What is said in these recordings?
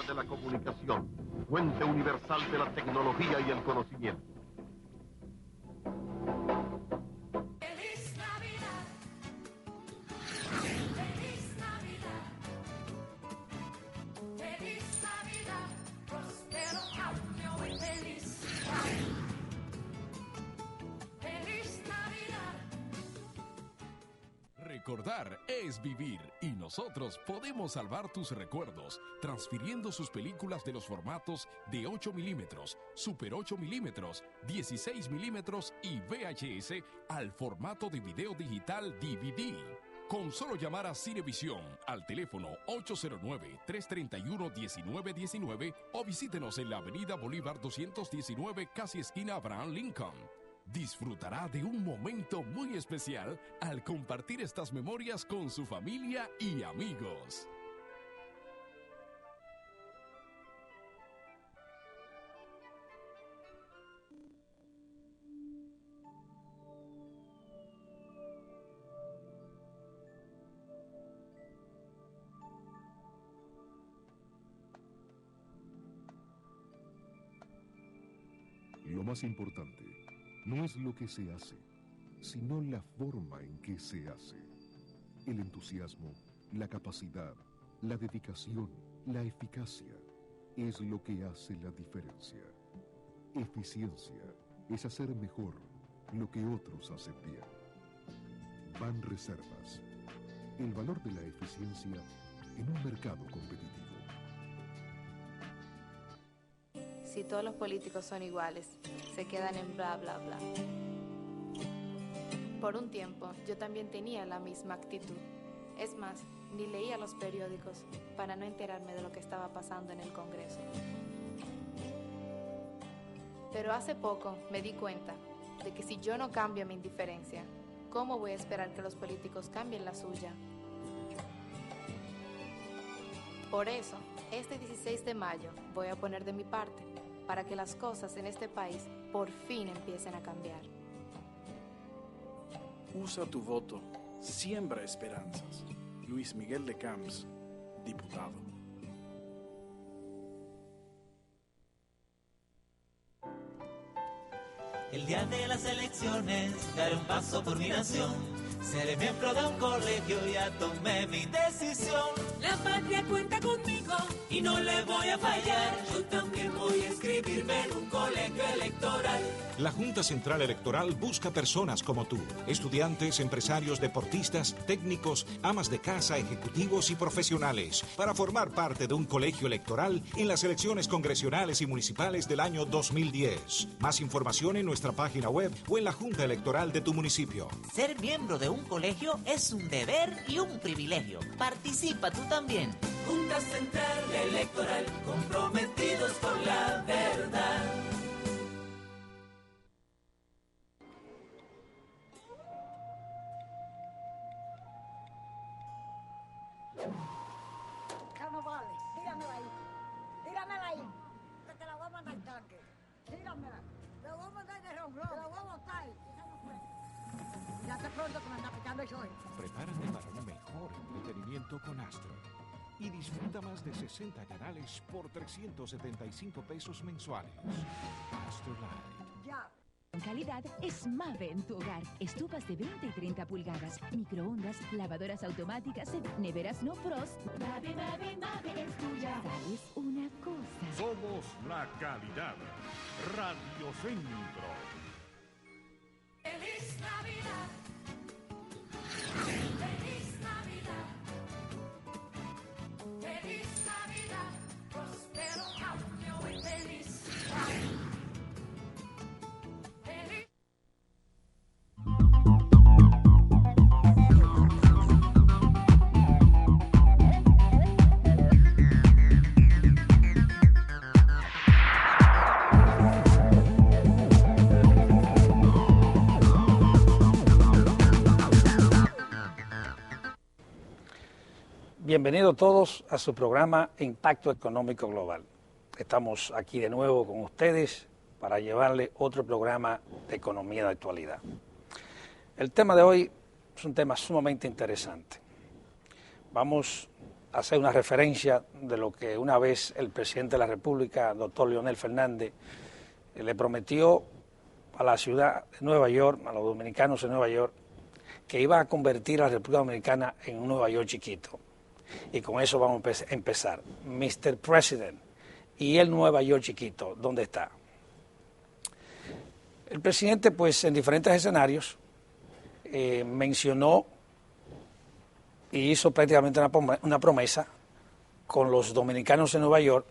de la comunicación, fuente universal de la tecnología y el conocimiento. ¡Feliz Navidad! ¡Feliz Navidad! ¡Feliz Navidad! ¡Prospero año y felicidad! ¡Feliz Navidad! Recordar es vivir y nosotros podemos salvar tus recuerdos transfiriendo sus películas de los formatos de 8 milímetros, Super 8 milímetros, 16 milímetros y VHS al formato de video digital DVD. Con solo llamar a Cinevisión al teléfono 809-331-1919 o visítenos en la Avenida Bolívar 219, casi esquina Abraham Lincoln. Disfrutará de un momento muy especial al compartir estas memorias con su familia y amigos. Lo más importante no es lo que se hace, sino la forma en que se hace. El entusiasmo, la capacidad, la dedicación, la eficacia es lo que hace la diferencia. Eficiencia es hacer mejor lo que otros hacen bien. Banreservas, el valor de la eficiencia en un mercado competitivo. Si todos los políticos son iguales, se quedan en bla, bla, bla. Por un tiempo, yo también tenía la misma actitud. Es más, ni leía los periódicos para no enterarme de lo que estaba pasando en el Congreso. Pero hace poco me di cuenta de que si yo no cambio mi indiferencia, ¿cómo voy a esperar que los políticos cambien la suya? Por eso, este 16 de mayo voy a poner de mi parte para que las cosas en este país por fin empiecen a cambiar. Usa tu voto, siembra esperanzas. Luis Miguel de Camps, diputado. El día de las elecciones daré un paso por mi nación. Seré miembro de un colegio, ya tomé mi decisión. La patria cuenta conmigo y no le voy a fallar. Yo también voy a inscribirme en un colegio electoral. La Junta Central Electoral busca personas como tú, estudiantes, empresarios, deportistas, técnicos, amas de casa, ejecutivos y profesionales, para formar parte de un colegio electoral en las elecciones congresionales y municipales del año 2010. Más información en nuestra página web o en la Junta Electoral de tu municipio. Ser miembro de un colegio es un deber y un privilegio. Participa tú también. Junta Central Electoral, comprometidos con la verdad. Ya no vale, tíramela ahí. Tíramela ahí. Que te la voy a mandar al tanque. Tíramela. Te la voy a mandar de romblón. Te la voy a botar. Ya te pronto que me anda picando el sol. Prepárate para un mejor entretenimiento con Astro. Y disfruta más de 60 canales por 375 pesos mensuales. Astro Live. Ya. Con calidad es Mave en tu hogar. Estufas de 20 y 30 pulgadas, microondas, lavadoras automáticas, neveras no frost. Mave, Mave, Mave es tuya. ¿Sabes una cosa? Somos la calidad. Radio Centro. ¡Feliz Navidad! ¡Feliz Navidad! ¡Feliz Navidad! ¡Prospero año y felicidad! ¡Feliz! Bienvenidos todos a su programa Impacto Económico Global. Estamos aquí de nuevo con ustedes para llevarles otro programa de economía de actualidad. El tema de hoy es un tema sumamente interesante. Vamos hacer una referencia de lo que una vez el presidente de la República, doctor Leonel Fernández, le prometió a la ciudad de Nueva York, a los dominicanos de Nueva York, que iba a convertir a la República Dominicana en un Nueva York chiquito. Y con eso vamos a empezar. Mr. President, ¿y el Nueva York chiquito dónde está? El presidente, pues, en diferentes escenarios mencionó y hizo prácticamente una promesa con los dominicanos en Nueva York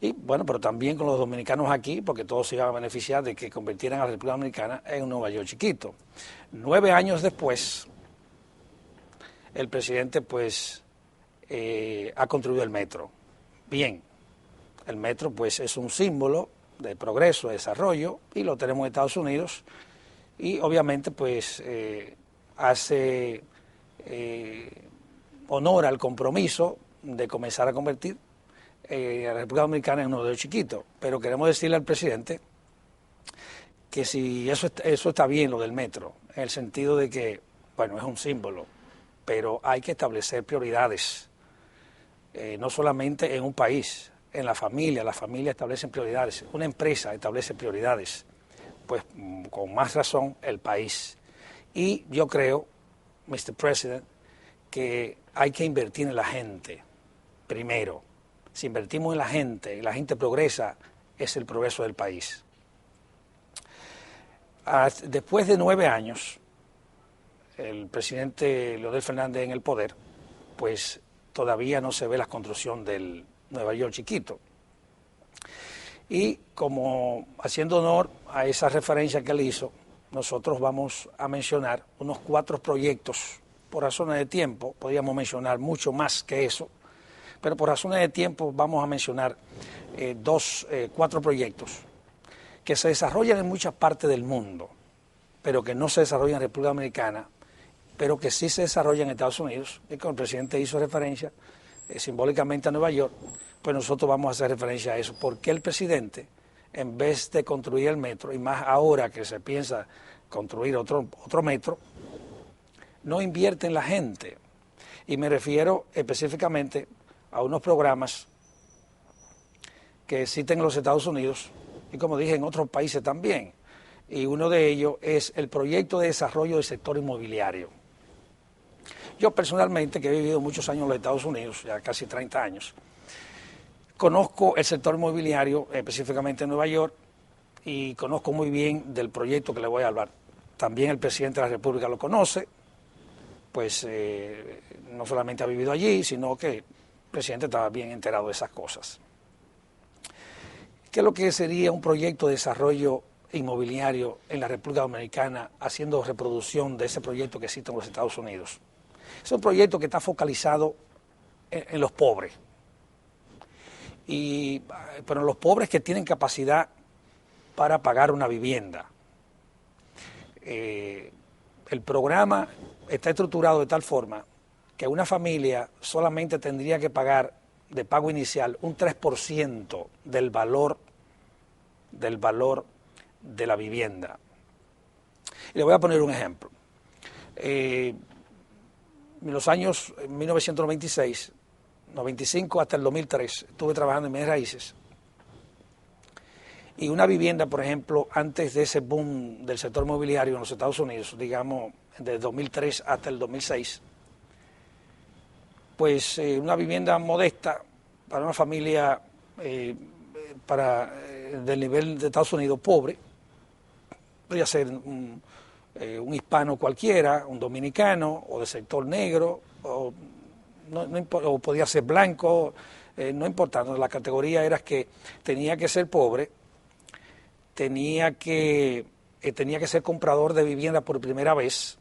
y, bueno, pero también con los dominicanos aquí, porque todos se iban a beneficiar de que convirtieran a la República Dominicana en un Nueva York chiquito. 9 años después, el presidente, pues, ha construido el metro. Bien, el metro, pues, es un símbolo de progreso, de desarrollo, y lo tenemos en Estados Unidos, y obviamente, pues, hace honor al compromiso de comenzar a convertir a la República Dominicana en un Nueva York chiquito. Pero queremos decirle al presidente que si eso está bien, lo del metro, en el sentido de que, bueno, es un símbolo, pero hay que establecer prioridades, no solamente en un país, en la familia establece prioridades, una empresa establece prioridades, pues con más razón el país. Y yo creo, Mr. President, que hay que invertir en la gente primero. Si invertimos en la gente y la gente progresa, es el progreso del país. Después de 9 años, el presidente Leonel Fernández en el poder, pues todavía no se ve la construcción del Nueva York chiquito. Y como haciendo honor a esa referencia que él hizo, nosotros vamos a mencionar unos 4 proyectos. Por razones de tiempo, podríamos mencionar mucho más que eso, pero por razones de tiempo vamos a mencionar 4 proyectos que se desarrollan en muchas partes del mundo, pero que no se desarrollan en República Dominicana, pero que sí se desarrollan en Estados Unidos, y como el presidente hizo referencia simbólicamente a Nueva York, pues nosotros vamos a hacer referencia a eso, porque el presidente, en vez de construir el metro, y más ahora que se piensa construir otro metro, no invierte en la gente. Y me refiero específicamente a unos programas que existen en los Estados Unidos y, como dije, en otros países también. Y uno de ellos es el proyecto de desarrollo del sector inmobiliario. Yo personalmente, que he vivido muchos años en los Estados Unidos, ya casi 30 años, conozco el sector inmobiliario, específicamente en Nueva York, y conozco muy bien del proyecto que le voy a hablar. También el presidente de la República lo conoce, pues no solamente ha vivido allí, sino que el presidente estaba bien enterado de esas cosas. ¿Qué es lo que sería un proyecto de desarrollo inmobiliario en la República Dominicana, haciendo reproducción de ese proyecto que existe en los Estados Unidos? Es un proyecto que está focalizado en los pobres, pero en los pobres que tienen capacidad para pagar una vivienda. El programa está estructurado de tal forma que una familia solamente tendría que pagar de pago inicial un 3% del valor de la vivienda. Y le voy a poner un ejemplo. En los años 1996, 95 hasta el 2003, estuve trabajando en bienes raíces. Y una vivienda, por ejemplo, antes de ese boom del sector inmobiliario en los Estados Unidos, digamos, desde 2003 hasta el 2006, pues una vivienda modesta para una familia del nivel de Estados Unidos pobre, podría ser un hispano cualquiera, un dominicano o del sector negro, o podía ser blanco, no importa, la categoría era que tenía que ser pobre, tenía que ser comprador de vivienda por primera vez,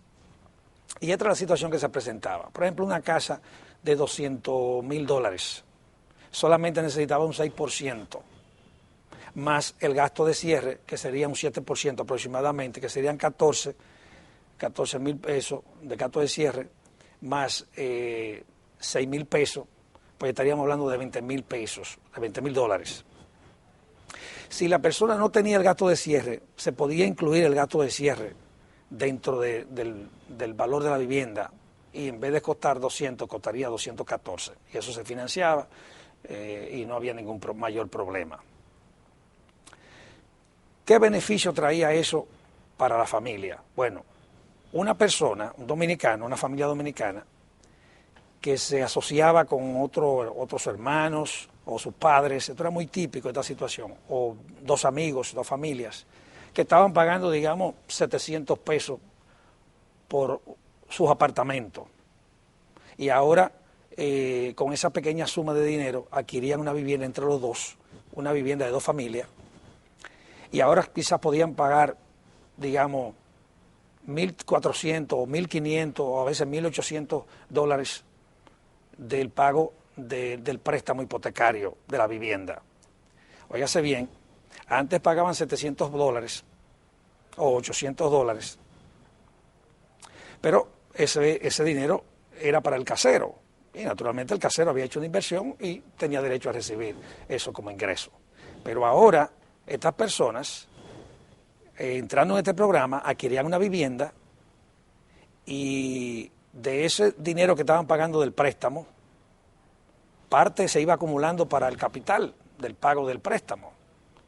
y esta es la situación que se presentaba. Por ejemplo, una casa de $200,000 solamente necesitaba un 6%, más el gasto de cierre, que sería un 7% aproximadamente, que serían 14,000 pesos de gasto de cierre, más 6,000 pesos, pues estaríamos hablando de 20,000 pesos, de $20,000. Si la persona no tenía el gasto de cierre, se podía incluir el gasto de cierre dentro del valor de la vivienda y en vez de costar 200, costaría 214. Y eso se financiaba y no había ningún mayor problema. ¿Qué beneficio traía eso para la familia? Bueno, una persona, un dominicano, una familia dominicana, que se asociaba con otros hermanos o sus padres, esto era muy típico de esta situación, o dos amigos, dos familias, que estaban pagando, digamos, 700 pesos por sus apartamentos. Y ahora, con esa pequeña suma de dinero, adquirían una vivienda entre los dos, una vivienda de dos familias, y ahora quizás podían pagar, digamos, 1.400 o 1.500 o a veces 1.800 dólares del pago del préstamo hipotecario de la vivienda. Óigase bien, antes pagaban 700 dólares o 800 dólares, pero ese dinero era para el casero, y naturalmente el casero había hecho una inversión y tenía derecho a recibir eso como ingreso. Pero ahora estas personas, entrando en este programa, adquirían una vivienda y de ese dinero que estaban pagando del préstamo, parte se iba acumulando para el capital del pago del préstamo.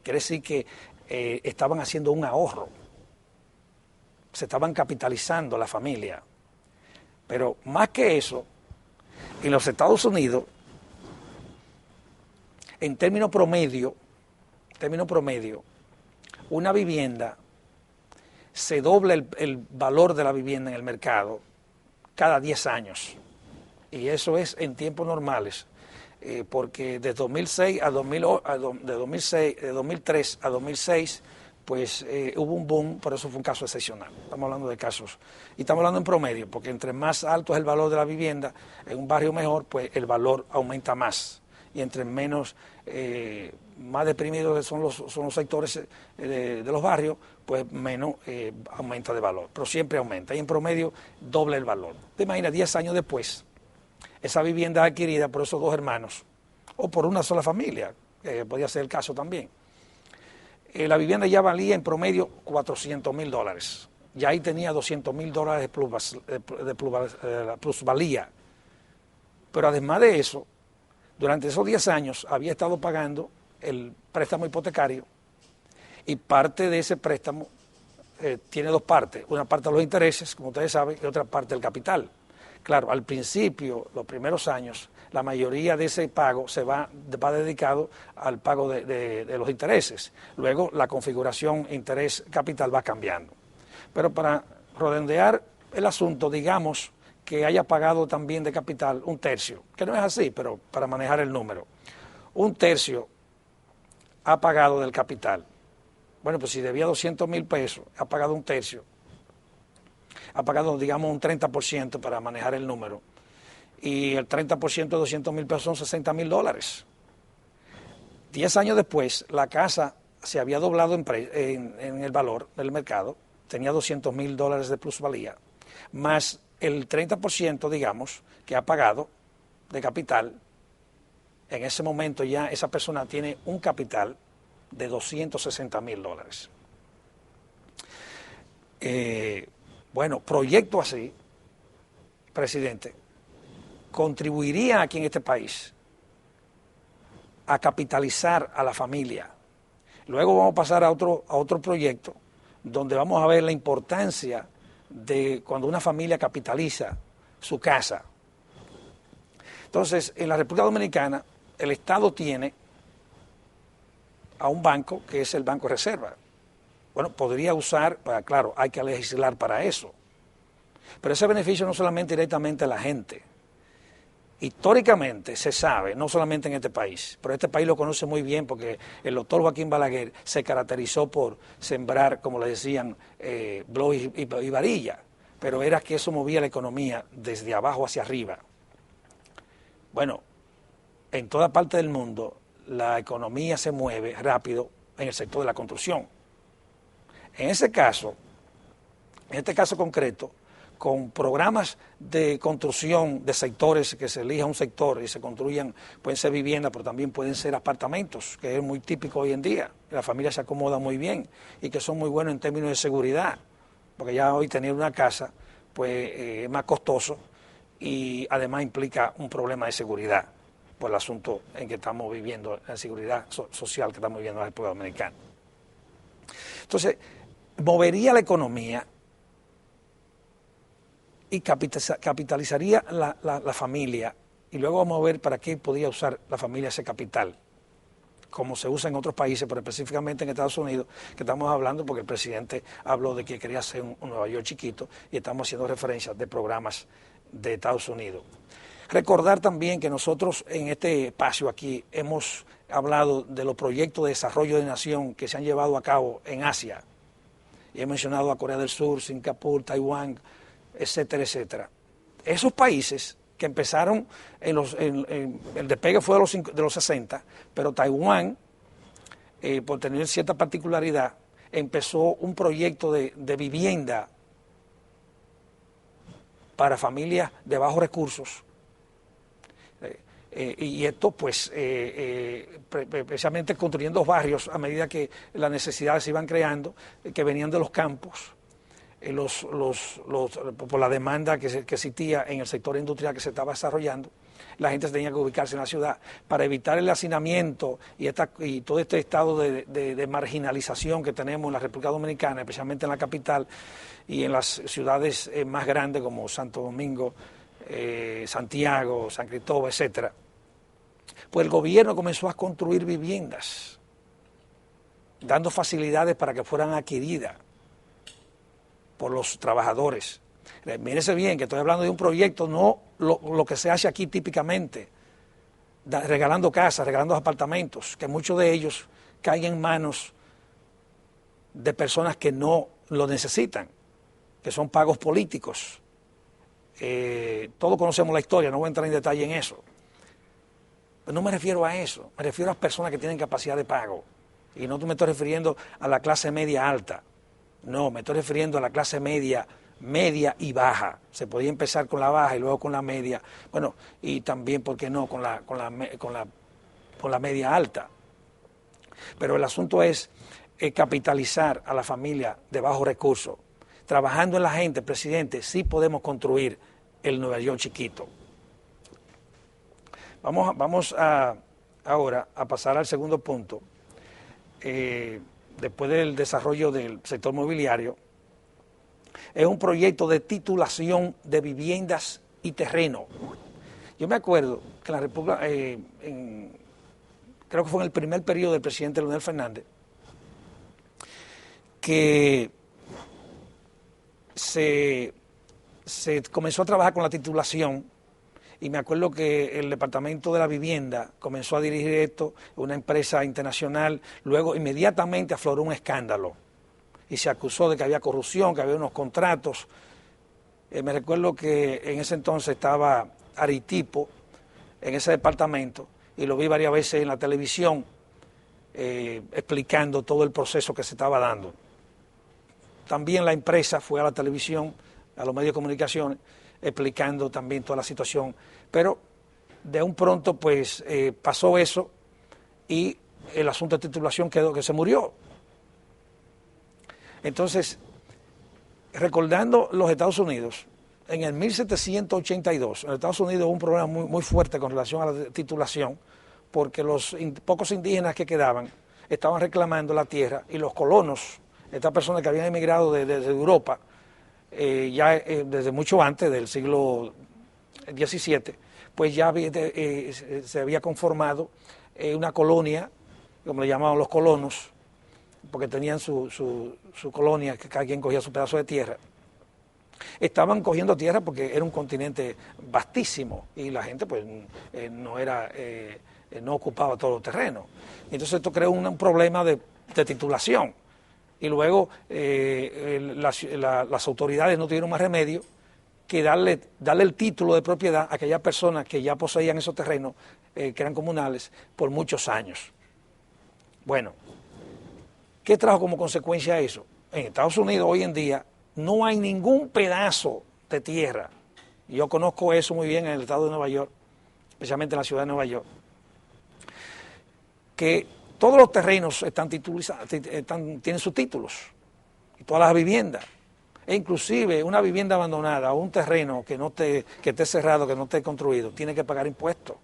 Quiere decir que estaban haciendo un ahorro, se estaban capitalizando la familia. Pero más que eso, en los Estados Unidos, en término promedio, una vivienda se dobla el valor de la vivienda en el mercado cada 10 años. Y eso es en tiempos normales, porque de 2003 a 2006, pues hubo un boom, por eso fue un caso excepcional. Estamos hablando de casos, y estamos hablando en promedio, porque entre más alto es el valor de la vivienda, en un barrio mejor, pues el valor aumenta más. Y entre menos, más deprimidos son los sectores de los barrios, pues menos aumenta de valor. Pero siempre aumenta, y en promedio doble el valor. Te imaginas, 10 años después, esa vivienda adquirida por esos dos hermanos, o por una sola familia, podía ser el caso también. La vivienda ya valía en promedio $400,000. Ya ahí tenía $200,000 de plusvalía. Pero además de eso, durante esos 10 años había estado pagando el préstamo hipotecario, y parte de ese préstamo tiene dos partes. Una parte de los intereses, como ustedes saben, y otra parte del capital. Claro, al principio, los primeros años, la mayoría de ese pago va dedicado al pago de los intereses. Luego la configuración interés-capital va cambiando. Pero para redondear el asunto, digamos que haya pagado también de capital un tercio, que no es así, pero para manejar el número. Un tercio ha pagado del capital. Bueno, pues si debía 200,000 pesos, ha pagado un tercio. Ha pagado, digamos, un 30% para manejar el número. Y el 30% de 200,000 pesos son $60,000. 10 años después, la casa se había doblado en el valor del mercado, tenía $200,000 de plusvalía, más el 30%, digamos, que ha pagado de capital. En ese momento ya esa persona tiene un capital de $260,000. Bueno, proyecto así, presidente, contribuiría aquí en este país a capitalizar a la familia. Luego vamos a pasar a otro proyecto donde vamos a ver la importancia de cuando una familia capitaliza su casa. Entonces, en la República Dominicana, el Estado tiene a un banco que es el Banco Reserva. Bueno, podría usar, claro, hay que legislar para eso. Pero ese beneficio no solamente directamente a la gente. Históricamente se sabe, no solamente en este país, pero este país lo conoce muy bien porque el doctor Joaquín Balaguer se caracterizó por sembrar, como le decían, blog y varilla, pero era que eso movía la economía desde abajo hacia arriba. Bueno, en toda parte del mundo la economía se mueve rápido en el sector de la construcción. En este caso concreto, con programas de construcción de sectores, que se elija un sector y se construyan, pueden ser viviendas, pero también pueden ser apartamentos, que es muy típico hoy en día, que la familia se acomoda muy bien y que son muy buenos en términos de seguridad, porque ya hoy tener una casa pues es más costoso y además implica un problema de seguridad por el asunto en que estamos viviendo, la seguridad social que estamos viviendo en la República Dominicana. Entonces, movería la economía y capitalizaría la familia, y luego vamos a ver para qué podía usar la familia ese capital, como se usa en otros países, pero específicamente en Estados Unidos, que estamos hablando porque el presidente habló de que quería hacer un Nueva York chiquito, y estamos haciendo referencias de programas de Estados Unidos. Recordar también que nosotros en este espacio aquí hemos hablado de los proyectos de desarrollo de nación que se han llevado a cabo en Asia, y he mencionado a Corea del Sur, Singapur, Taiwán, etcétera, etcétera. Esos países que empezaron, el despegue fue de los 60, pero Taiwán, por tener cierta particularidad, empezó un proyecto de vivienda para familias de bajos recursos, y esto pues especialmente construyendo barrios a medida que las necesidades se iban creando, que venían de los campos, por la demanda que existía en el sector industrial que se estaba desarrollando. La gente tenía que ubicarse en la ciudad para evitar el hacinamiento y todo este estado de marginalización que tenemos en la República Dominicana, especialmente en la capital y en las ciudades más grandes como Santo Domingo, Santiago, San Cristóbal, etcétera. Pues el gobierno comenzó a construir viviendas, dando facilidades para que fueran adquiridas por los trabajadores. Mírese bien que estoy hablando de un proyecto, no lo que se hace aquí típicamente, regalando casas, regalando apartamentos, que muchos de ellos caen en manos de personas que no lo necesitan, que son pagos políticos. Todos conocemos la historia, no voy a entrar en detalle en eso. Pero no me refiero a eso, me refiero a las personas que tienen capacidad de pago. Y no me estoy refiriendo a la clase media alta, no, me estoy refiriendo a la clase media y baja. Se podía empezar con la baja y luego con la media, bueno, y también, ¿por qué no?, con la media alta. Pero el asunto es capitalizar a la familia de bajos recursos. Trabajando en la gente, presidente, sí podemos construir el Nueva York chiquito. Vamos ahora a pasar al segundo punto. Después del desarrollo del sector mobiliario, es un proyecto de titulación de viviendas y terreno. Yo me acuerdo que la República, creo que fue en el primer periodo del presidente Leonel Fernández, que se comenzó a trabajar con la titulación, y me acuerdo que el Departamento de la Vivienda comenzó a dirigir esto, una empresa internacional. Luego inmediatamente afloró un escándalo y se acusó de que había corrupción, que había unos contratos. Me recuerdo que en ese entonces estaba Aritipo en ese departamento, y lo vi varias veces en la televisión explicando todo el proceso que se estaba dando. También la empresa fue a la televisión, a los medios de comunicación, explicando también toda la situación, pero de un pronto pues pasó eso y el asunto de titulación quedó que se murió. Entonces, recordando los Estados Unidos, en el 1782, en Estados Unidos hubo un problema muy fuerte con relación a la titulación, porque los pocos indígenas que quedaban estaban reclamando la tierra, y los colonos, estas personas que habían emigrado desde Europa, desde mucho antes del siglo XVII, pues ya se había conformado una colonia, como le llamaban los colonos, porque tenían su colonia, que cada quien cogía su pedazo de tierra. Estaban cogiendo tierra porque era un continente vastísimo y la gente pues no ocupaba todo el terreno. Entonces esto creó un problema de titulación. Y luego las autoridades no tuvieron más remedio que darle el título de propiedad a aquellas personas que ya poseían esos terrenos, que eran comunales, por muchos años. Bueno, ¿qué trajo como consecuencia eso? En Estados Unidos hoy en día no hay ningún pedazo de tierra. Yo conozco eso muy bien en el estado de Nueva York, especialmente en la ciudad de Nueva York, que todos los terrenos están titulados, tienen sus títulos, y todas las viviendas. E inclusive una vivienda abandonada o un terreno que esté cerrado, que no esté construido, tiene que pagar impuestos.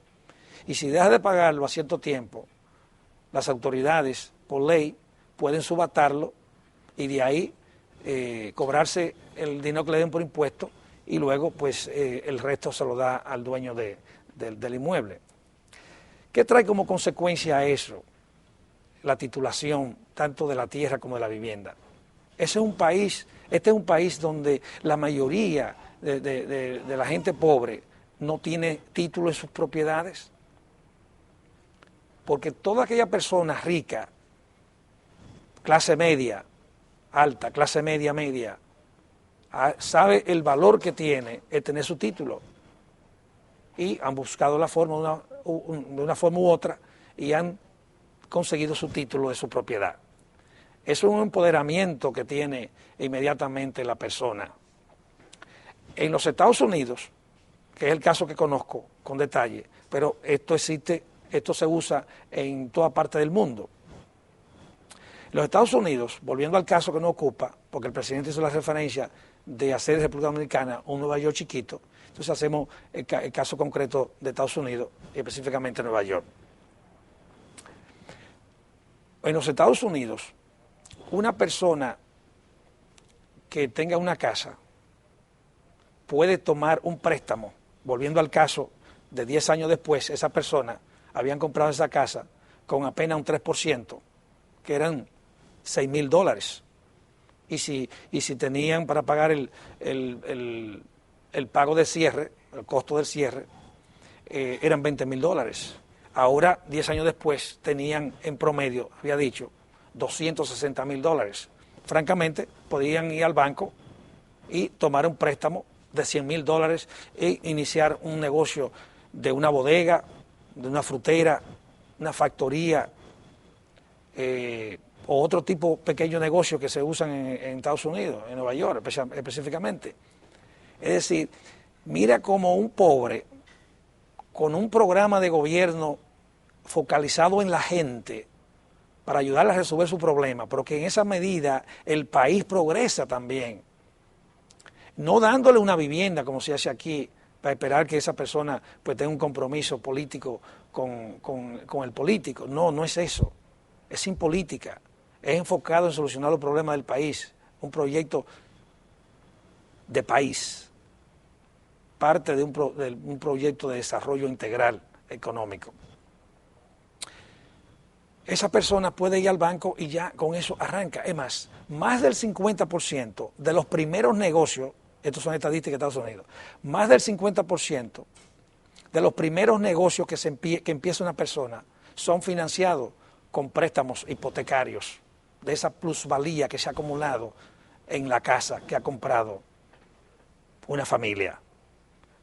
Y si deja de pagarlo a cierto tiempo, las autoridades, por ley, pueden subatarlo y de ahí cobrarse el dinero que le den por impuestos y luego pues el resto se lo da al dueño del inmueble. ¿Qué trae como consecuencia eso? La titulación tanto de la tierra como de la vivienda. Este es un país donde la mayoría de la gente pobre no tiene título en sus propiedades, porque toda aquella persona rica, clase media, alta, clase media, media, sabe el valor que tiene el tener su título y han buscado la forma de una forma u otra y han conseguido su título de su propiedad. Eso es un empoderamiento que tiene inmediatamente la persona. En los Estados Unidos, que es el caso que conozco con detalle, pero esto se usa en toda parte del mundo. En los Estados Unidos, volviendo al caso que nos ocupa, porque el presidente hizo la referencia de hacer de República Dominicana un Nueva York chiquito, entonces hacemos el caso concreto de Estados Unidos, y específicamente Nueva York. En los Estados Unidos, una persona que tenga una casa puede tomar un préstamo. Volviendo al caso de 10 años después, esa persona habían comprado esa casa con apenas un 3%, que eran $6,000. Y si tenían para pagar el pago de cierre, el costo del cierre, eran $20,000. Ahora, 10 años después, tenían en promedio, había dicho, $260,000. Francamente, podían ir al banco y tomar un préstamo de $100,000 e iniciar un negocio de una bodega, de una frutera, una factoría, o otro tipo de pequeño negocio que se usan en Estados Unidos, en Nueva York específicamente. Es decir, mira como un pobre, con un programa de gobierno focalizado en la gente para ayudarle a resolver su problema, pero que en esa medida el país progresa también, no dándole una vivienda como se hace aquí, para esperar que esa persona pues tenga un compromiso político con el político. No, no es eso, es sin política, es enfocado en solucionar los problemas del país, un proyecto de país, parte de un proyecto de desarrollo integral económico. Esa persona puede ir al banco y ya con eso arranca. Es más del 50% de los primeros negocios, estos son estadísticas de Estados Unidos, más del 50% de los primeros negocios que empieza una persona son financiados con préstamos hipotecarios, de esa plusvalía que se ha acumulado en la casa que ha comprado una familia.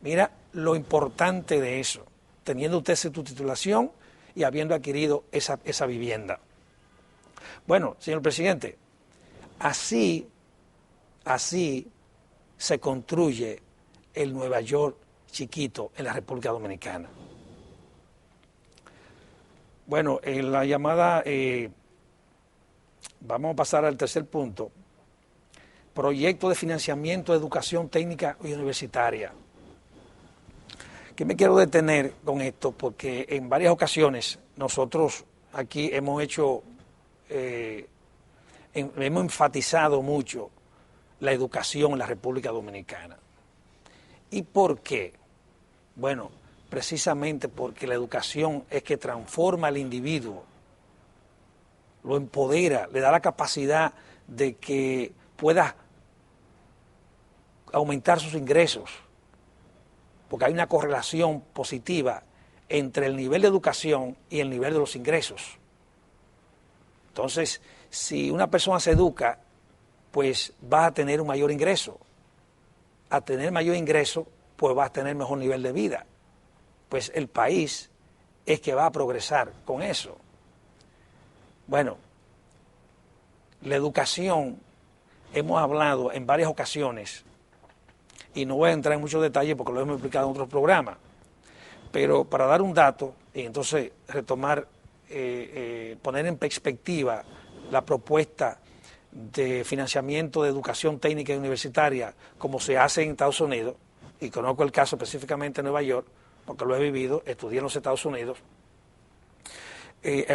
Mira lo importante de eso, teniendo usted su titulación y habiendo adquirido esa vivienda. Bueno, señor presidente, así se construye el Nueva York chiquito en la República Dominicana. Bueno, en la llamada, vamos a pasar al tercer punto, proyecto de financiamiento de educación técnica y universitaria. Que me quiero detener con esto porque en varias ocasiones nosotros aquí hemos enfatizado mucho la educación en la República Dominicana. ¿Y por qué? Bueno, precisamente porque la educación es que transforma al individuo, lo empodera, le da la capacidad de que pueda aumentar sus ingresos, porque hay una correlación positiva entre el nivel de educación y el nivel de los ingresos. Entonces, si una persona se educa, pues va a tener un mayor ingreso. A tener mayor ingreso, pues va a tener mejor nivel de vida. Pues el país es que va a progresar con eso. Bueno, la educación, hemos hablado en varias ocasiones, y no voy a entrar en muchos detalles porque lo hemos explicado en otros programas, pero para dar un dato y entonces retomar, poner en perspectiva la propuesta de financiamiento de educación técnica y universitaria como se hace en Estados Unidos, y conozco el caso específicamente en Nueva York, porque lo he vivido, estudié en los Estados Unidos,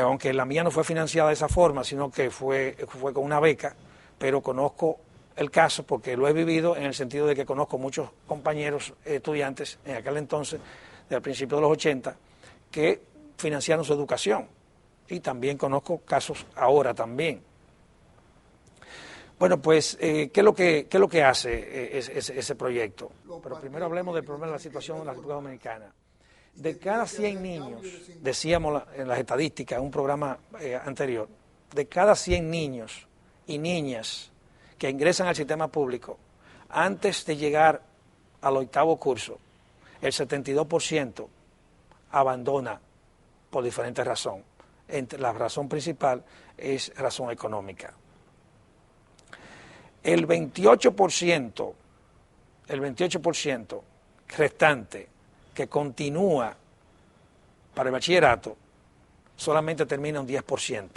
aunque la mía no fue financiada de esa forma, sino que fue con una beca, pero conozco el caso porque lo he vivido en el sentido de que conozco muchos compañeros estudiantes en aquel entonces, del principio de los 80, que financiaron su educación, y también conozco casos ahora también. Bueno, pues, ¿qué es lo que hace ese proyecto? Pero primero hablemos del problema de la situación en la República Dominicana. De cada 100 niños, decíamos en las estadísticas, en un programa anterior, de cada 100 niños y niñas que ingresan al sistema público, antes de llegar al 8º curso, el 72% abandona por diferentes razones. La razón principal es razón económica. El 28% restante que continúa para el bachillerato solamente termina un 10%.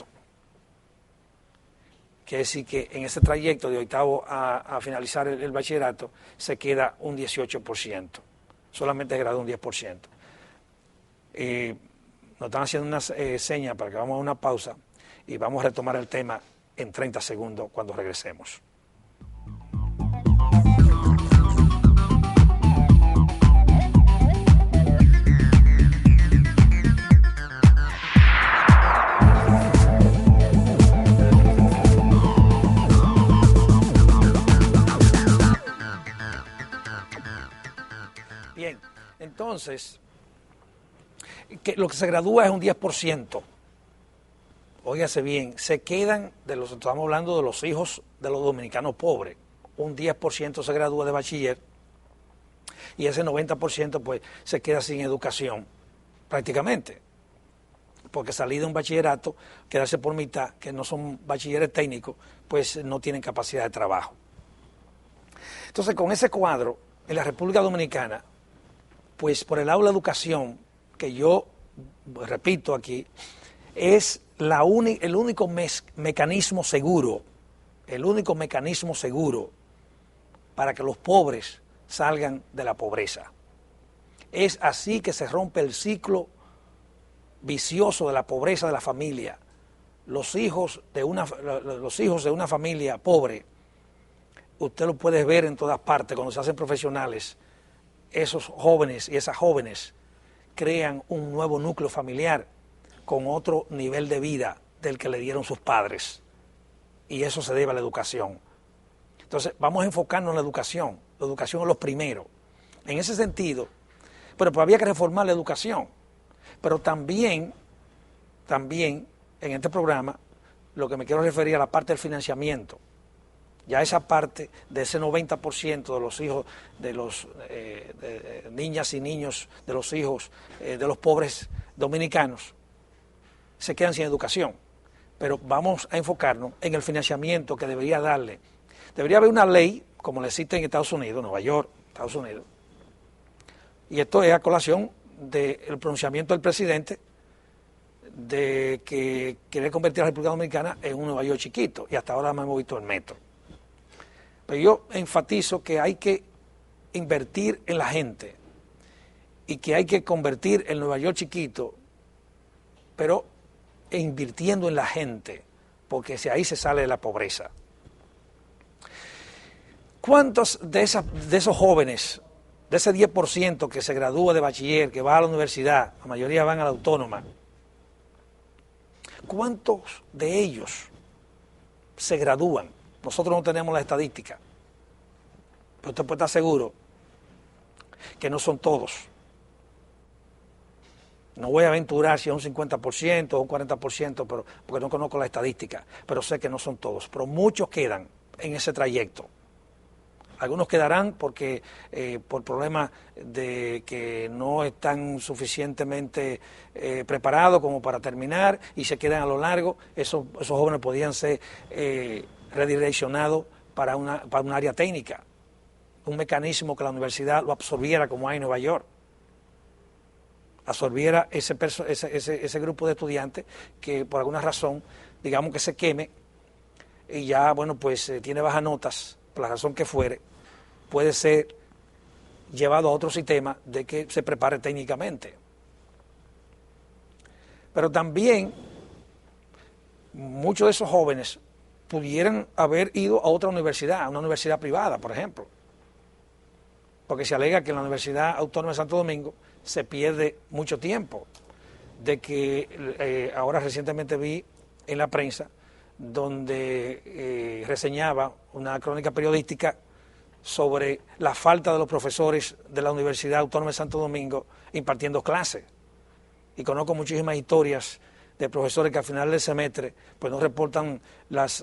Quiere decir que en ese trayecto de 8º a finalizar el bachillerato se queda un 18%. Solamente se gradúa un 10%. Nos están haciendo una seña para que vamos a una pausa y vamos a retomar el tema en 30 segundos cuando regresemos. Bien, entonces, lo que se gradúa es un 10%. Óigase bien, se quedan, estamos hablando de los hijos de los dominicanos pobres, un 10% se gradúa de bachiller y ese 90% pues se queda sin educación, prácticamente. Porque salir de un bachillerato, quedarse por mitad, que no son bachilleres técnicos, pues no tienen capacidad de trabajo. Entonces, con ese cuadro, en la República Dominicana, pues por el lado de la educación, que yo repito aquí, es el único mecanismo seguro para que los pobres salgan de la pobreza. Es así que se rompe el ciclo vicioso de la pobreza de la familia. Los hijos de una familia pobre, usted lo puede ver en todas partes cuando se hacen profesionales. Esos jóvenes y esas jóvenes crean un nuevo núcleo familiar con otro nivel de vida del que le dieron sus padres. Y eso se debe a la educación. Entonces, vamos a enfocarnos en la educación. La educación es lo primero. En ese sentido, pero pues había que reformar la educación. Pero también, en este programa, lo que me quiero referir a la parte del financiamiento. Ya esa parte de ese 90% de los hijos, de los niñas y niños, de los hijos de los pobres dominicanos, se quedan sin educación. Pero vamos a enfocarnos en el financiamiento que debería darle. Debería haber una ley, como le existe en Estados Unidos, Nueva York, Estados Unidos, y esto es a colación del pronunciamiento del presidente de que quiere convertir a la República Dominicana en un Nueva York chiquito, y hasta ahora no hemos visto el metro. Pero yo enfatizo que hay que invertir en la gente y que hay que convertir el Nueva York chiquito, pero invirtiendo en la gente, porque ahí se sale de la pobreza. ¿Cuántos de esos jóvenes, de ese 10% que se gradúa de bachiller, que va a la universidad, la mayoría van a la autónoma, cuántos de ellos se gradúan? Nosotros no tenemos la estadística, pero usted puede estar seguro que no son todos. No voy a aventurar si es un 50% o un 40%, porque no conozco la estadística, pero sé que no son todos. Pero muchos quedan en ese trayecto. Algunos quedarán porque por problemas de que no están suficientemente preparados como para terminar y se quedan a lo largo. Esos jóvenes podían ser redireccionados para un área técnica, un mecanismo que la universidad lo absorbiera como hay en Nueva York, absorbiera ese grupo de estudiantes que por alguna razón, digamos que se queme y ya, bueno, pues tiene bajas notas, por la razón que fuere, puede ser llevado a otro sistema de que se prepare técnicamente. Pero también muchos de esos jóvenes pudieran haber ido a otra universidad, a una universidad privada, por ejemplo, porque se alega que en la Universidad Autónoma de Santo Domingo se pierde mucho tiempo, de que ahora recientemente vi en la prensa donde reseñaba una crónica periodística sobre la falta de los profesores de la Universidad Autónoma de Santo Domingo impartiendo clases. Y conozco muchísimas historias de profesores que al final del semestre pues no reportan las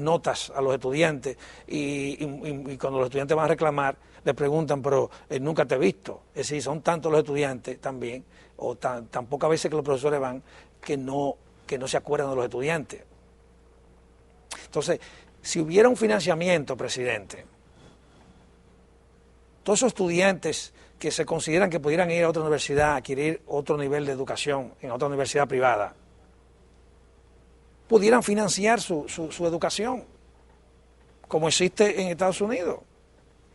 notas a los estudiantes y cuando los estudiantes van a reclamar le preguntan, pero nunca te he visto. Es decir, son tantos los estudiantes también, o tan pocas veces que los profesores van, que no se acuerdan de los estudiantes. Entonces, si hubiera un financiamiento, presidente, todos esos estudiantes que se consideran que pudieran ir a otra universidad, a adquirir otro nivel de educación en otra universidad privada, pudieran financiar su educación, como existe en Estados Unidos.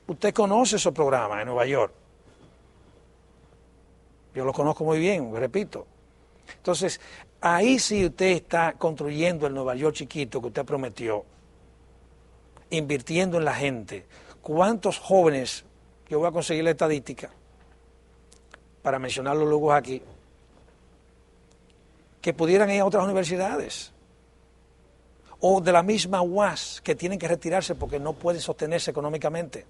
Usted conoce esos programas en Nueva York. Yo los conozco muy bien, repito. Entonces, ahí sí usted está construyendo el Nueva York chiquito que usted prometió, invirtiendo en la gente. ¿Cuántos jóvenes, yo voy a conseguir la estadística, para mencionarlo luego aquí, que pudieran ir a otras universidades? O de la misma UAS, que tienen que retirarse porque no pueden sostenerse económicamente.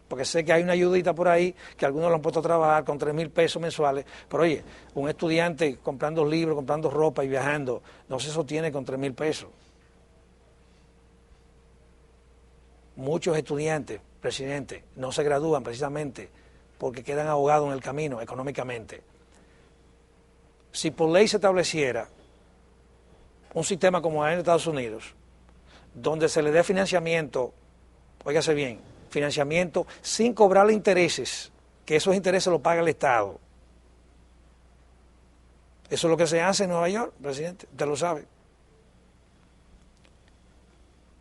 Porque sé que hay una ayudita por ahí, que algunos lo han puesto a trabajar con 3,000 pesos mensuales, pero oye, un estudiante comprando libros, comprando ropa y viajando, no se sostiene con 3,000 pesos. Muchos estudiantes, presidente, no se gradúan precisamente porque quedan ahogados en el camino económicamente. Si por ley se estableciera un sistema como hay en Estados Unidos, donde se le dé financiamiento, óigase bien, financiamiento sin cobrarle intereses, que esos intereses los paga el Estado. Eso es lo que se hace en Nueva York, presidente, usted lo sabe.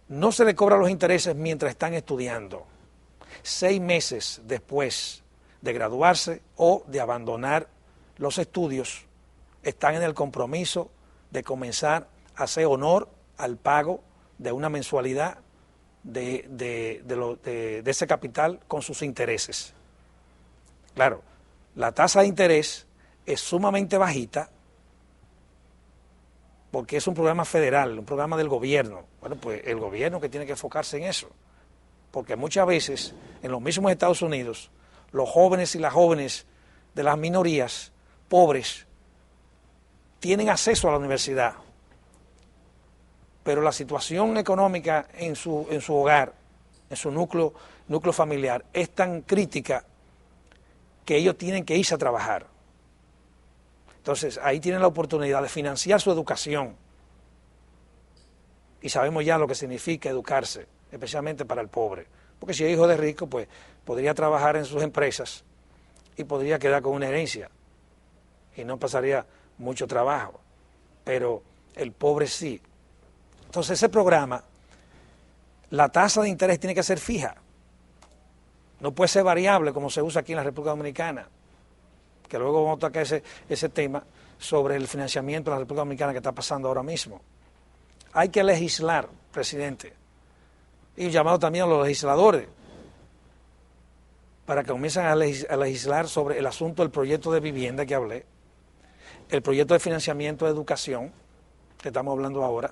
No se le cobran los intereses mientras están estudiando. 6 meses después de graduarse o de abandonar los estudios, están en el compromiso de comenzar a hacer honor al pago de una mensualidad de ese capital con sus intereses. Claro, la tasa de interés es sumamente bajita porque es un programa federal, un programa del gobierno. Bueno, pues el gobierno que tiene que enfocarse en eso, porque muchas veces en los mismos Estados Unidos los jóvenes y las jóvenes de las minorías pobres tienen acceso a la universidad, pero la situación económica en su hogar, en su núcleo familiar, es tan crítica que ellos tienen que irse a trabajar. Entonces, ahí tienen la oportunidad de financiar su educación. Y sabemos ya lo que significa educarse, especialmente para el pobre. Porque si es hijo de rico, pues podría trabajar en sus empresas y podría quedar con una herencia. Y no pasaría mucho trabajo. Pero el pobre sí. Entonces ese programa, la tasa de interés tiene que ser fija. No puede ser variable como se usa aquí en la República Dominicana. Que luego vamos a tocar ese tema sobre el financiamiento de la República Dominicana que está pasando ahora mismo. Hay que legislar, presidente. Y llamado también a los legisladores para que comiencen a legislar sobre el asunto del proyecto de vivienda que hablé, el proyecto de financiamiento de educación que estamos hablando ahora,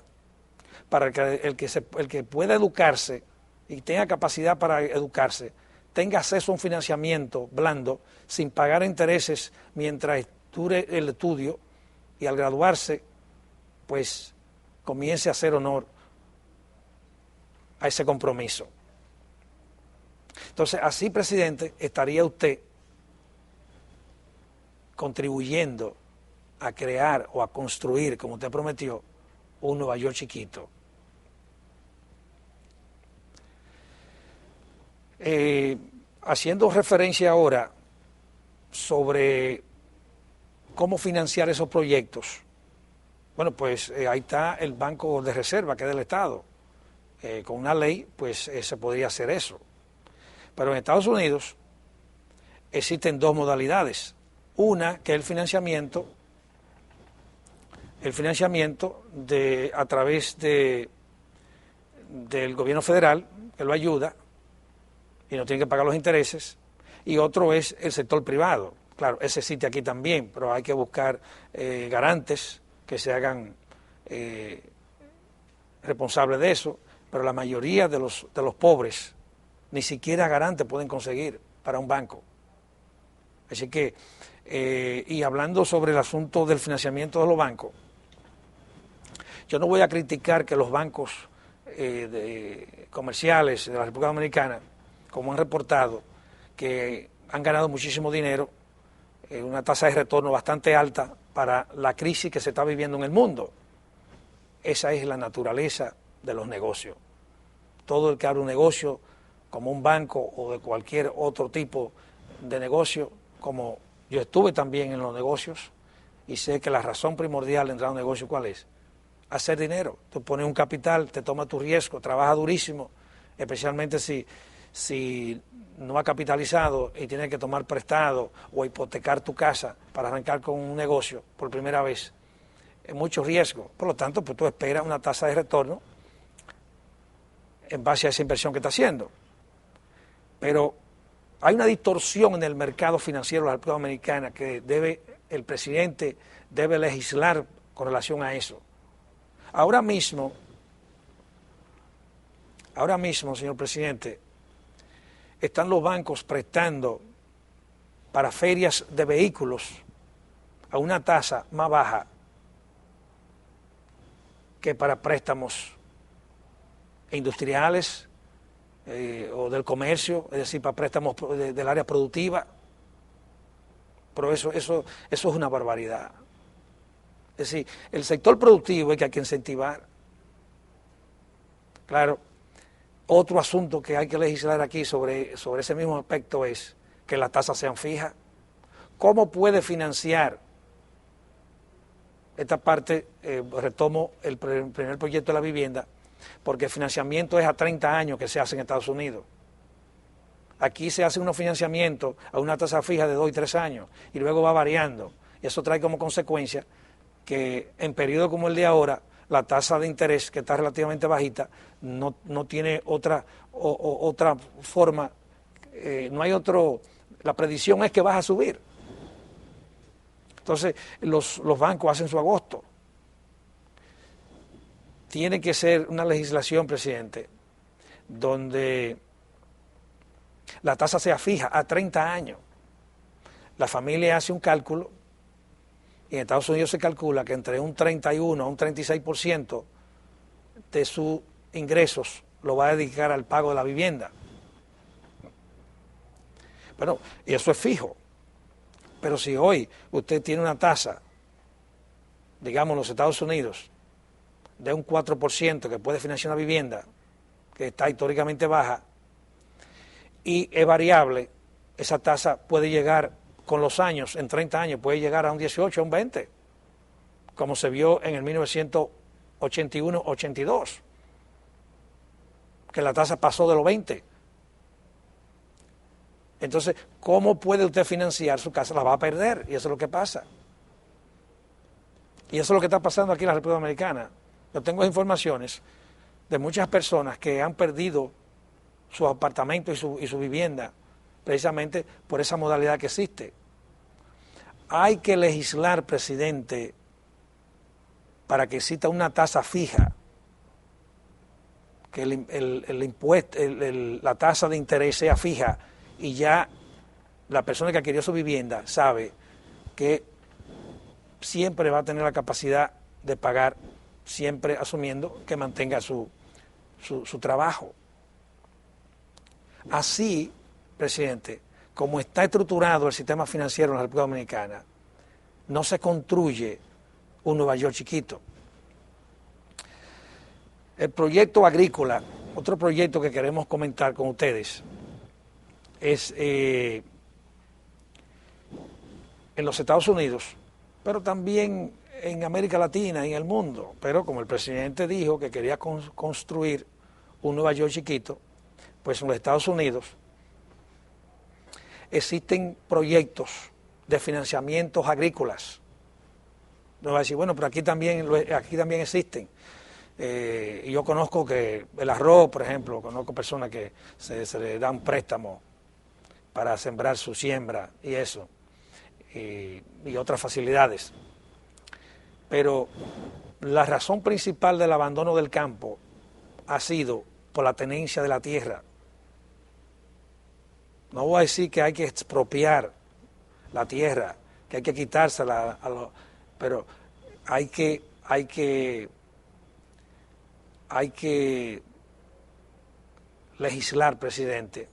para que el que pueda educarse y tenga capacidad para educarse, tenga acceso a un financiamiento blando, sin pagar intereses mientras dure el estudio, y al graduarse, pues comience a hacer honor a ese compromiso. Entonces, así, presidente, estaría usted contribuyendo a crear o a construir, como usted prometió, un Nueva York chiquito. Haciendo referencia ahora sobre cómo financiar esos proyectos, Bueno, pues ahí está el Banco de Reserva, que es del Estado. Con una ley, pues se podría hacer eso. Pero en Estados Unidos existen dos modalidades. Una, que es el financiamiento a través del gobierno federal, que lo ayuda y no tiene que pagar los intereses, y otro es el sector privado. Claro, ese existe aquí también, pero hay que buscar garantes que se hagan responsables de eso, pero la mayoría de los pobres ni siquiera garantes pueden conseguir para un banco. Así que, y hablando sobre el asunto del financiamiento de los bancos, yo no voy a criticar que los bancos comerciales de la República Dominicana, como han reportado, que han ganado muchísimo dinero, una tasa de retorno bastante alta para la crisis que se está viviendo en el mundo. Esa es la naturaleza de los negocios. Todo el que abre un negocio, como un banco o de cualquier otro tipo de negocio, como yo estuve también en los negocios y sé que la razón primordial de entrar a un negocio, ¿cuál es? Hacer dinero. Tú pones un capital, te tomas tu riesgo, trabajas durísimo, especialmente si no has capitalizado y tienes que tomar prestado o hipotecar tu casa para arrancar con un negocio por primera vez. Es mucho riesgo. Por lo tanto, pues tú esperas una tasa de retorno en base a esa inversión que está haciendo. Pero hay una distorsión en el mercado financiero de la República Dominicana que el presidente debe legislar con relación a eso. Ahora mismo, señor presidente, están los bancos prestando para ferias de vehículos a una tasa más baja que para préstamos industriales o del comercio, es decir, para préstamos del área productiva. Pero eso es una barbaridad. Es decir, el sector productivo es que hay que incentivar. Claro, otro asunto que hay que legislar aquí sobre ese mismo aspecto es que las tasas sean fijas. ¿Cómo puede financiar esta parte? Retomo el primer proyecto de la vivienda, porque el financiamiento es a 30 años que se hace en Estados Unidos. Aquí se hace un financiamiento a una tasa fija de 2 y 3 años y luego va variando. Y eso trae como consecuencia que en periodos como el de ahora, la tasa de interés, que está relativamente bajita, no tiene otra forma, no hay otro, la predicción es que va a subir. Entonces, los bancos hacen su agosto. Tiene que ser una legislación, presidente, donde la tasa sea fija a 30 años. La familia hace un cálculo y en Estados Unidos se calcula que entre un 31 a un 36% de sus ingresos lo va a dedicar al pago de la vivienda. Bueno, y eso es fijo. Pero si hoy usted tiene una tasa, digamos en los Estados Unidos, de un 4% que puede financiar una vivienda, que está históricamente baja, y es variable, esa tasa puede llegar con los años, en 30 años, puede llegar a un 18, a un 20, como se vio en el 1981-82, que la tasa pasó de los 20. Entonces, ¿cómo puede usted financiar su casa? La va a perder, y eso es lo que pasa. Y eso es lo que está pasando aquí en la República Dominicana. Yo tengo informaciones de muchas personas que han perdido su apartamento y su vivienda precisamente por esa modalidad que existe. Hay que legislar, presidente, para que exista una tasa fija, que el impuesto, la tasa de interés sea fija y ya la persona que adquirió su vivienda sabe que siempre va a tener la capacidad de pagar, siempre asumiendo que mantenga su trabajo. Así, presidente, como está estructurado el sistema financiero en la República Dominicana, no se construye un Nueva York chiquito. El proyecto agrícola, otro proyecto que queremos comentar con ustedes, es en los Estados Unidos, pero también en América Latina y en el mundo, pero como el presidente dijo que quería construir un Nueva York chiquito, pues en los Estados Unidos existen proyectos de financiamientos agrícolas. No va a decir, bueno, pero aquí también existen. Y yo conozco que el arroz, por ejemplo, conozco personas que se le dan préstamos para sembrar su siembra y eso, y otras facilidades. Pero la razón principal del abandono del campo ha sido por la tenencia de la tierra. No voy a decir que hay que expropiar la tierra, que hay que quitársela, pero hay que legislar, presidente,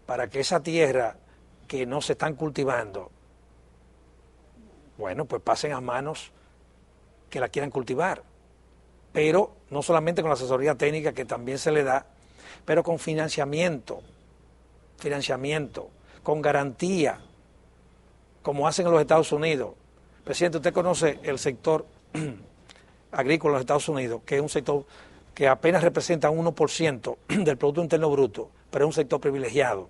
para que esa tierra que no se están cultivando, bueno, pues pasen a manos que la quieran cultivar, pero no solamente con la asesoría técnica que también se le da, pero con financiamiento, con garantía, como hacen en los Estados Unidos. Presidente, usted conoce el sector agrícola en los Estados Unidos, que es un sector que apenas representa un 1% del Producto Interno Bruto, pero es un sector privilegiado.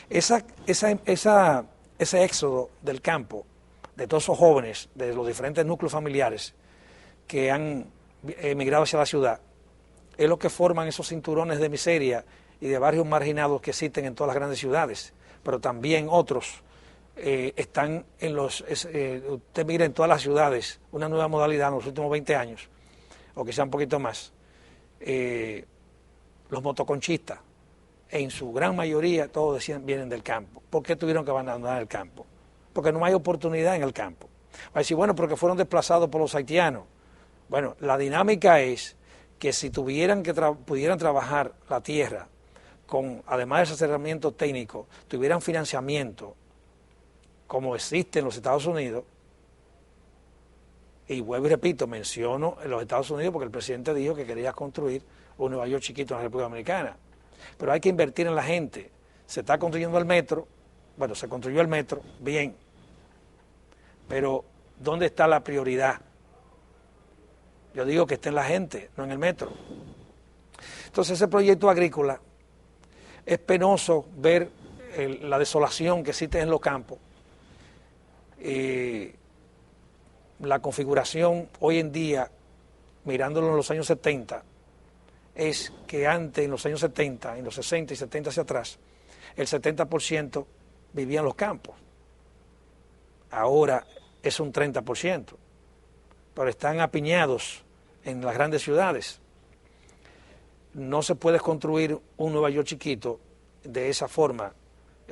Ese éxodo del campo, de todos esos jóvenes, de los diferentes núcleos familiares que han emigrado hacia la ciudad, es lo que forman esos cinturones de miseria y de barrios marginados que existen en todas las grandes ciudades, pero también otros están en usted mira en todas las ciudades, una nueva modalidad en los últimos 20 años, o quizá un poquito más, los motoconchistas, en su gran mayoría todos vienen del campo. ¿Por qué tuvieron que abandonar el campo? Porque no hay oportunidad en el campo. Va a decir, bueno, porque fueron desplazados por los haitianos. Bueno, la dinámica es que si pudieran trabajar la tierra con, además de asesoramiento técnico, tuvieran financiamiento, como existe en los Estados Unidos, y vuelvo y repito, menciono en los Estados Unidos porque el presidente dijo que quería construir un Nueva York chiquito en la República Dominicana, pero hay que invertir en la gente. Se está construyendo el metro, bueno, se construyó el metro, bien, pero ¿dónde está la prioridad? Yo digo que está en la gente, no en el metro. Entonces ese proyecto agrícola, es penoso ver la desolación que existe en los campos. La configuración hoy en día, mirándolo en los años 70, es que antes, en los años 70, en los 60 y 70 hacia atrás, el 70% vivía en los campos. Ahora es un 30%, pero están apiñados en las grandes ciudades. No se puede construir un Nueva York chiquito de esa forma,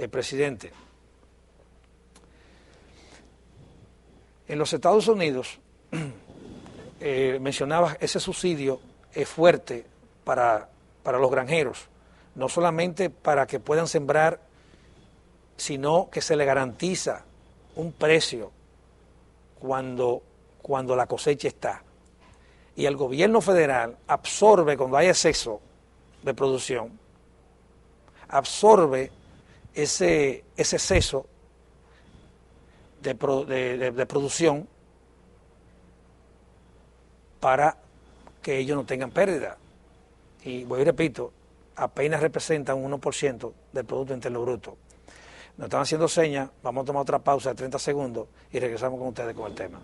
presidente. En los Estados Unidos, mencionaba, ese subsidio es fuerte para los granjeros, no solamente para que puedan sembrar, sino que se le garantiza un precio cuando la cosecha está. Y el gobierno federal absorbe, cuando hay exceso de producción, absorbe ese exceso de producción para que ellos no tengan pérdida. Y voy y repito, apenas representan un 1% del Producto Interno Bruto. Nos están haciendo señas, vamos a tomar otra pausa de 30 segundos y regresamos con ustedes con el tema.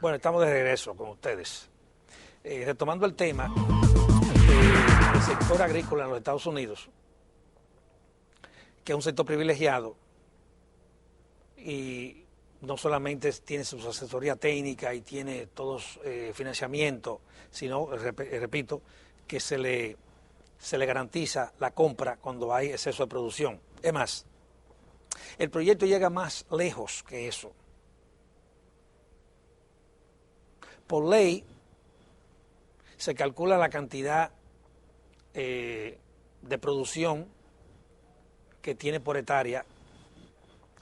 Bueno, estamos de regreso con ustedes. Retomando el tema del sector agrícola en los Estados Unidos, que es un sector privilegiado y no solamente tiene su asesoría técnica y tiene todos financiamiento, sino, repito, que se le garantiza la compra cuando hay exceso de producción. Es más, el proyecto llega más lejos que eso. Por ley, se calcula la cantidad de producción que tiene por hectárea,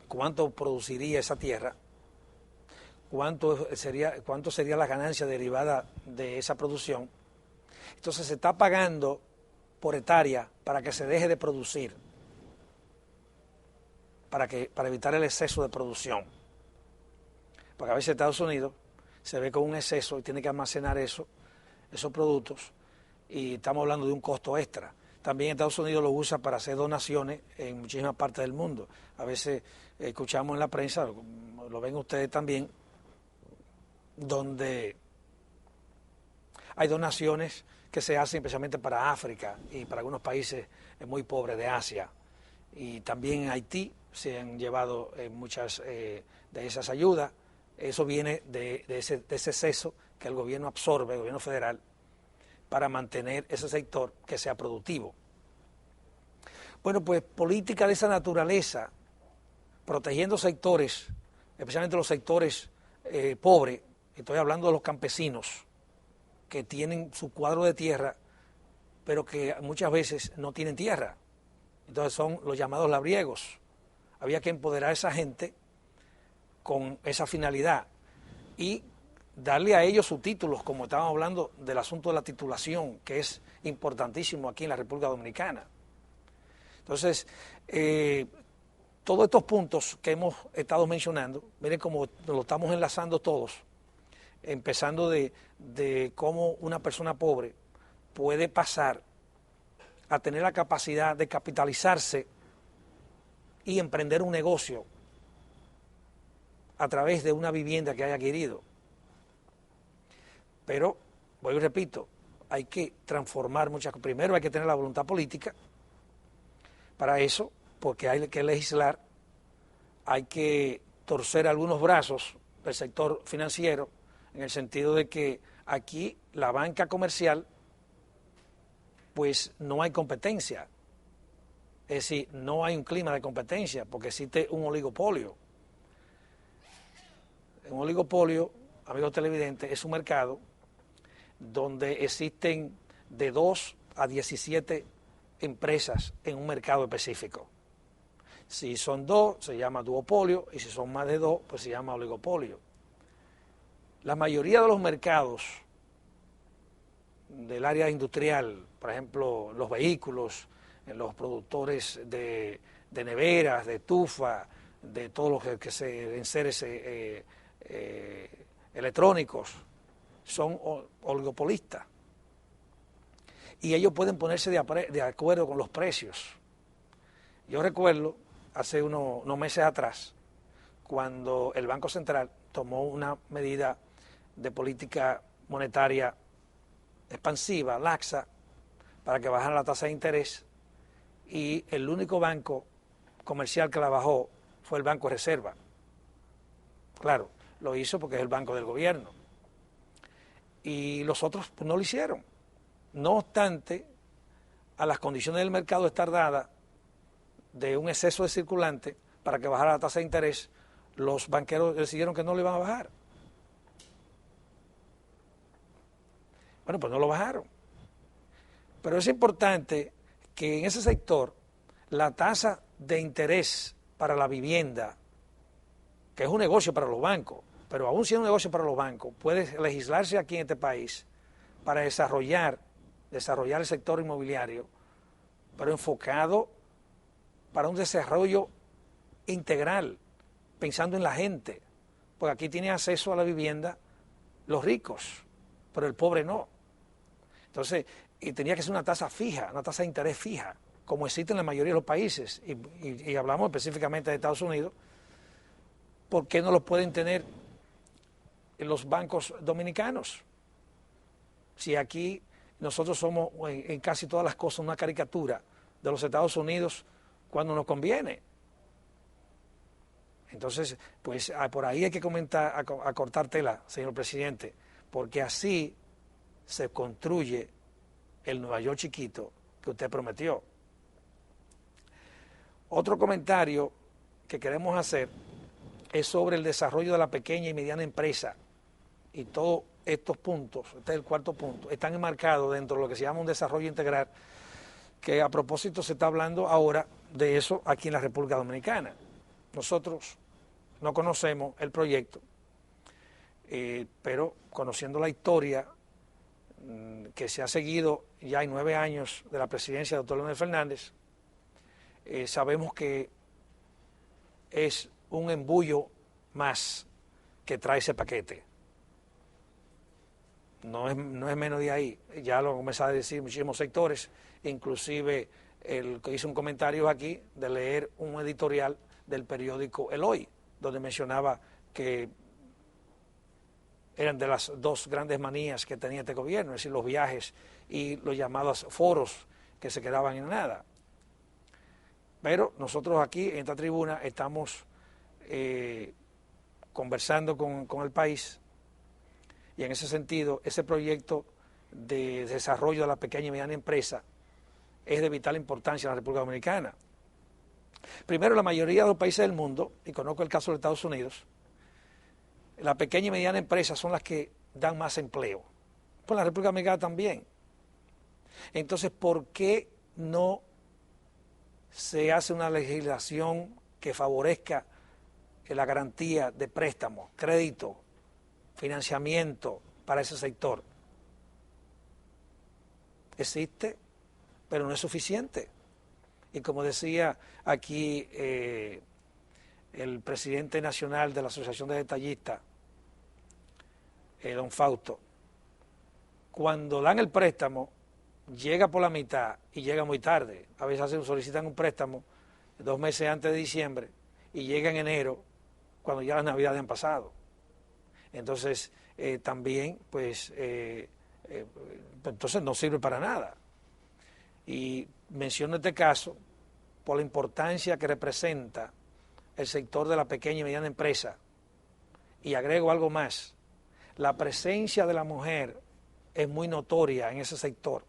cuánto produciría esa tierra, cuánto sería la ganancia derivada de esa producción. Entonces se está pagando por hectárea para que se deje de producir, para evitar el exceso de producción. Porque a veces Estados Unidos se ve con un exceso y tiene que almacenar esos productos, y estamos hablando de un costo extra. También Estados Unidos lo usa para hacer donaciones en muchísimas partes del mundo. A veces escuchamos en la prensa, lo ven ustedes también, donde hay donaciones que se hacen especialmente para África y para algunos países muy pobres de Asia. Y también en Haití se han llevado muchas de esas ayudas. Eso viene de ese exceso que el gobierno absorbe, el gobierno federal, para mantener ese sector que sea productivo. Bueno, pues política de esa naturaleza, protegiendo sectores, especialmente los sectores pobres, estoy hablando de los campesinos, que tienen su cuadro de tierra, pero que muchas veces no tienen tierra. Entonces son los llamados labriegos. Había que empoderar a esa gente con esa finalidad y darle a ellos sus títulos, como estábamos hablando del asunto de la titulación, que es importantísimo aquí en la República Dominicana. Entonces, todos estos puntos que hemos estado mencionando, miren cómo lo estamos enlazando todos, empezando de cómo una persona pobre puede pasar a tener la capacidad de capitalizarse y emprender un negocio a través de una vivienda que haya adquirido. Pero, voy y repito, hay que transformar muchas cosas. Primero hay que tener la voluntad política para eso, porque hay que legislar, hay que torcer algunos brazos del sector financiero, en el sentido de que aquí la banca comercial, pues no hay competencia. Es decir, no hay un clima de competencia, porque existe un oligopolio. Un oligopolio, amigos televidentes, es un mercado donde existen de 2 a 17 empresas en un mercado específico. Si son 2, se llama duopolio, y si son más de 2, pues se llama oligopolio. La mayoría de los mercados del área industrial, por ejemplo, los vehículos, los productores de neveras, de estufa, de todo lo que se enseres electrónicos, son oligopolistas. Y ellos pueden ponerse de acuerdo con los precios. Yo recuerdo, hace unos meses atrás, cuando el Banco Central tomó una medida de política monetaria expansiva, laxa, para que bajara la tasa de interés, y el único banco comercial que la bajó fue el Banco de Reserva. Claro, lo hizo porque es el banco del gobierno. Y los otros pues, no lo hicieron. No obstante, a las condiciones del mercado estar dadas de un exceso de circulante para que bajara la tasa de interés, los banqueros decidieron que no lo iban a bajar. Bueno, pues no lo bajaron. Pero es importante que en ese sector la tasa de interés para la vivienda, que es un negocio para los bancos, pero aún siendo un negocio para los bancos, puede legislarse aquí en este país para desarrollar el sector inmobiliario, pero enfocado para un desarrollo integral, pensando en la gente, porque aquí tiene acceso a la vivienda los ricos, pero el pobre no. Entonces, y tenía que ser una tasa fija, una tasa de interés fija, como existe en la mayoría de los países, y hablamos específicamente de Estados Unidos. ¿Por qué no lo pueden tener en los bancos dominicanos? Si aquí nosotros somos en casi todas las cosas una caricatura de los Estados Unidos cuando nos conviene. Entonces, pues por ahí hay que comentar, a cortar tela, señor presidente, porque así se construye el Nueva York chiquito que usted prometió. Otro comentario que queremos hacer es sobre el desarrollo de la pequeña y mediana empresa, y todos estos puntos, este es el cuarto punto, están enmarcados dentro de lo que se llama un desarrollo integral, que a propósito se está hablando ahora de eso aquí en la República Dominicana. Nosotros no conocemos el proyecto, pero conociendo la historia que se ha seguido ya en 9 años de la presidencia del doctor Leonel Fernández, sabemos que es un embullo más que trae ese paquete. No es menos de ahí, ya lo han comenzado a decir muchísimos sectores, inclusive el que hizo un comentario aquí de leer un editorial del periódico El Hoy, donde mencionaba que eran de las 2 grandes manías que tenía este gobierno, es decir, los viajes y los llamados foros que se quedaban en nada. Pero nosotros aquí en esta tribuna estamos conversando con el país, y en ese sentido ese proyecto de desarrollo de la pequeña y mediana empresa es de vital importancia en la República Dominicana. Primero, la mayoría de los países del mundo, y conozco el caso de Estados Unidos, la pequeña y mediana empresa son las que dan más empleo. Pues la República Dominicana también. Entonces, ¿por qué no se hace una legislación que favorezca la garantía de préstamos, crédito, financiamiento para ese sector? Existe, pero no es suficiente. Y como decía aquí el presidente nacional de la Asociación de Detallistas, don Fausto, cuando dan el préstamo, llega por la mitad y llega muy tarde. A veces solicitan un préstamo 2 meses antes de diciembre y llega en enero, cuando ya las Navidades han pasado. Entonces, también, pues, entonces no sirve para nada. Y menciono este caso por la importancia que representa el sector de la pequeña y mediana empresa. Y agrego algo más, la presencia de la mujer es muy notoria en ese sector.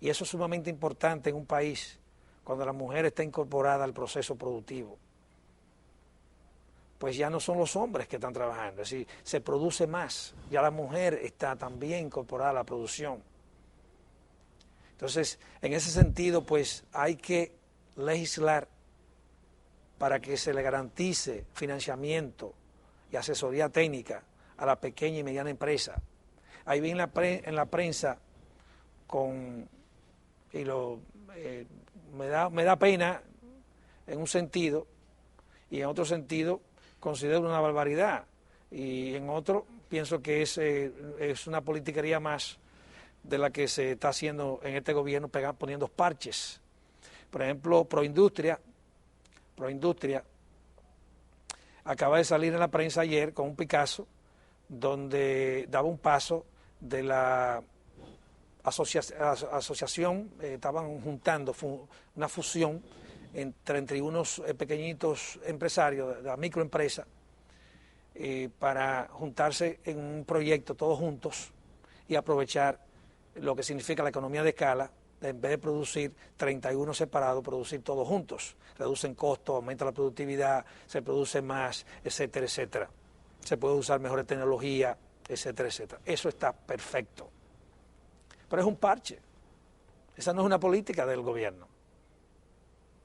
Y eso es sumamente importante en un país cuando la mujer está incorporada al proceso productivo. Pues ya no son los hombres que están trabajando, es decir, se produce más, ya la mujer está también incorporada a la producción. Entonces, en ese sentido, pues hay que legislar para que se le garantice financiamiento y asesoría técnica a la pequeña y mediana empresa. Ahí vi en la prensa me da pena en un sentido, y en otro sentido considero una barbaridad, y en otro pienso que es una politiquería más de la que se está haciendo en este gobierno, poniendo parches. Por ejemplo, Proindustria acaba de salir en la prensa ayer con un Picasso donde daba un paso de la asociación, estaban juntando una fusión entre unos pequeñitos empresarios de la microempresa para juntarse en un proyecto todos juntos y aprovechar lo que significa la economía de escala, en vez de producir 31 separados, producir todos juntos. Reducen costos, aumenta la productividad, se produce más, etcétera, etcétera. Se puede usar mejores tecnologías, etcétera, etcétera. Eso está perfecto. Pero es un parche. Esa no es una política del gobierno.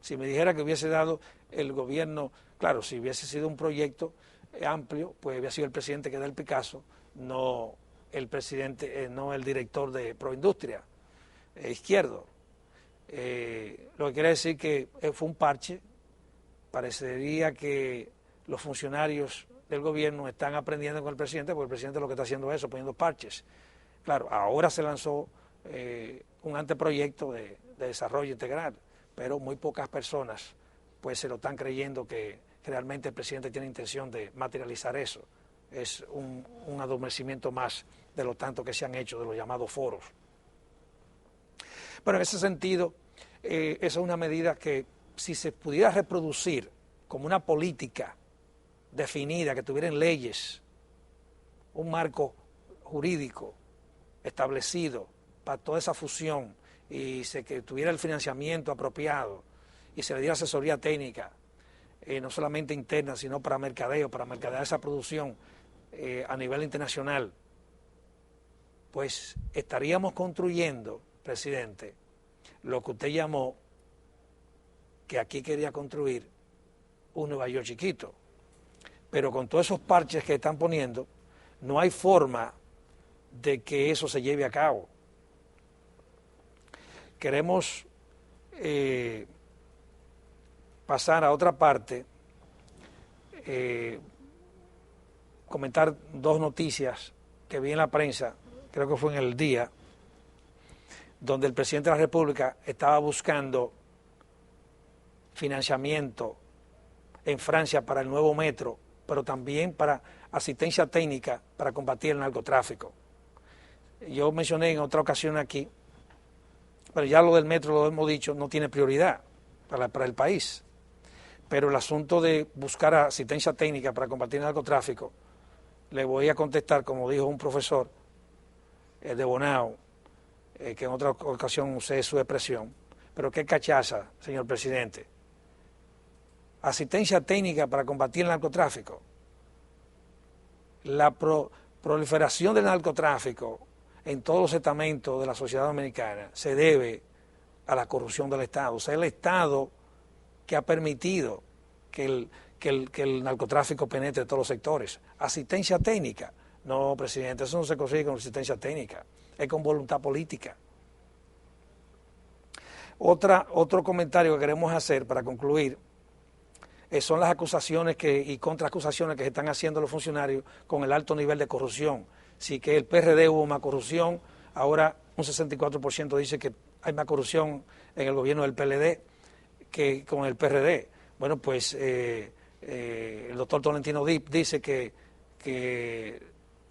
Si me dijera que hubiese dado el gobierno, claro, si hubiese sido un proyecto amplio, pues hubiera sido el presidente que da el Picasso, no el presidente, no el director de Proindustria, Izquierdo. Lo que quiere decir que fue un parche. Parecería que los funcionarios del gobierno están aprendiendo con el presidente, porque el presidente lo que está haciendo es eso, poniendo parches. Claro, ahora se lanzó un anteproyecto de desarrollo integral, pero muy pocas personas pues se lo están creyendo que realmente el presidente tiene intención de materializar eso. Es un adormecimiento más de lo tanto que se han hecho de los llamados foros. Pero en ese sentido, esa es una medida que si se pudiera reproducir como una política definida, que tuviera en leyes, un marco jurídico establecido para toda esa fusión y que tuviera el financiamiento apropiado y se le diera asesoría técnica, no solamente interna, sino para mercadeo, para mercadear esa producción a nivel internacional, pues estaríamos construyendo, presidente, lo que usted llamó que aquí quería construir un Nueva York chiquito. Pero con todos esos parches que están poniendo, no hay forma de que eso se lleve a cabo. Queremos pasar a otra parte, comentar dos noticias que vi en la prensa, creo que fue en El Día, donde el presidente de la República estaba buscando financiamiento en Francia para el nuevo metro, pero también para asistencia técnica para combatir el narcotráfico. Yo mencioné en otra ocasión aquí, pero ya lo del metro, lo hemos dicho, no tiene prioridad para el país. Pero el asunto de buscar asistencia técnica para combatir el narcotráfico, le voy a contestar, como dijo un profesor de Bonao, que en otra ocasión usé su expresión, pero qué cachaza, señor presidente. Asistencia técnica para combatir el narcotráfico. La proliferación del narcotráfico en todos los estamentos de la sociedad dominicana se debe a la corrupción del Estado. O sea, el Estado que ha permitido que el narcotráfico penetre todos los sectores. Asistencia técnica. No, presidente, eso no se consigue con asistencia técnica, es con voluntad política. Otro comentario que queremos hacer para concluir son las acusaciones y contraacusaciones que se están haciendo los funcionarios con el alto nivel de corrupción. Sí que el PRD hubo más corrupción, ahora un 64% dice que hay más corrupción en el gobierno del PLD que con el PRD. Bueno, pues el doctor Tolentino Dip dice que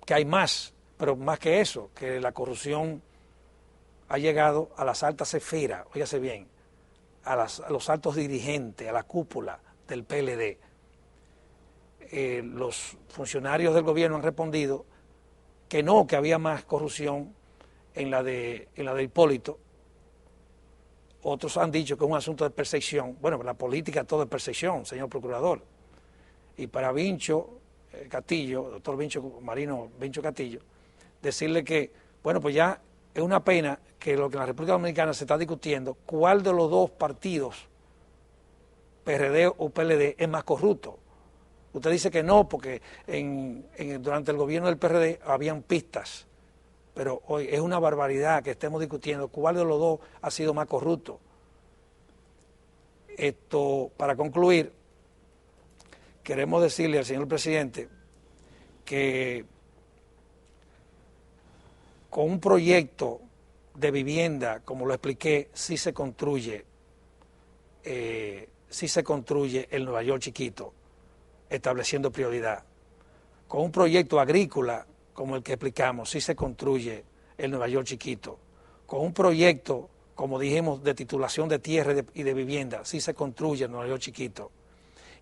hay más, pero más que eso, que la corrupción ha llegado a las altas esferas, óigase bien, a los altos dirigentes, a la cúpula del PLD. Los funcionarios del gobierno han respondido que no, que había más corrupción en la de Hipólito. Otros han dicho que es un asunto de percepción. Bueno, la política todo es percepción, señor procurador. Y para Vincho Castillo, doctor Marino Vincho Castillo, decirle que, bueno, pues ya es una pena que lo que en la República Dominicana se está discutiendo, cuál de los dos partidos, PRD o PLD, es más corrupto. Usted dice que no, porque durante el gobierno del PRD habían pistas, pero hoy es una barbaridad que estemos discutiendo cuál de los dos ha sido más corrupto. Para concluir, queremos decirle al señor presidente que con un proyecto de vivienda, como lo expliqué, sí se construye el Nueva York chiquito, estableciendo prioridad. Con un proyecto agrícola, como el que explicamos, sí se construye el Nueva York chiquito. Con un proyecto, como dijimos, de titulación de tierra y de vivienda, sí se construye el Nueva York chiquito.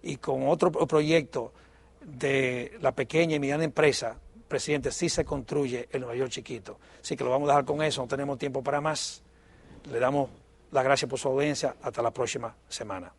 Y con otro proyecto de la pequeña y mediana empresa, presidente, sí se construye el Nueva York chiquito. Así que lo vamos a dejar con eso, no tenemos tiempo para más. Le damos las gracias por su audiencia, hasta la próxima semana.